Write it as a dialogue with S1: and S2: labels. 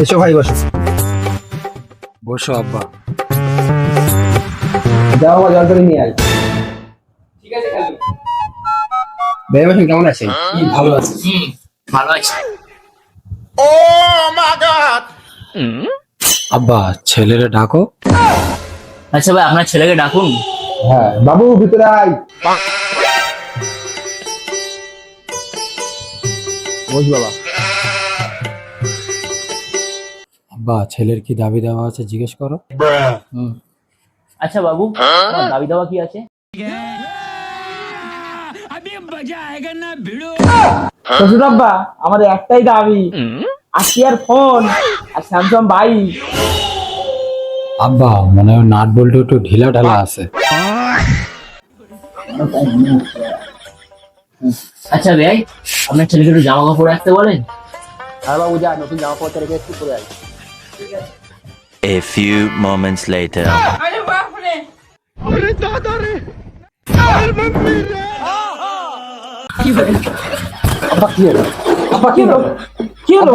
S1: এসো ভাই বসো।
S2: বসো আব্বা।
S1: যাও আমার জল করে নিয়ে আয়।
S3: ঠিক আছে খালু।
S1: ভাই বসেন, কেমন আছেন?
S2: ভালো আছি।
S3: ভালো আছি।
S2: আব্বা ছেলেরে ডাকো।
S3: আচ্ছা ভাই, আপনার ছেলেকে ডাকুন।
S1: হ্যাঁ বাবু, ভিতরে আয়। বস বাবা।
S2: আব্বা ছেলের কি দাবি দেওয়া আছে জিজ্ঞেস করো।
S3: আচ্ছা বাবু, তোমার দাবি দাওয়া কি আছে?
S4: শ্বশুর আব্বা, আমাদের একটাই দাবি, আসিয়ার ফোন আর স্যামসাং বাইক।
S2: আব্বা মনে হয় নাট বল্টু একটু ঢিলা ঢালা আছে।
S3: আচ্ছা ভাই, আপনার ছেলেকে একটু জামা কাপড় রাখতে বলেন।
S4: আর বাবু যা, নতুন জামা কাপড় রেখে একটু পরে আয়।
S5: A few moments later.
S4: আব্বা কি হলো? আব্বা কি হলো? কি হলো?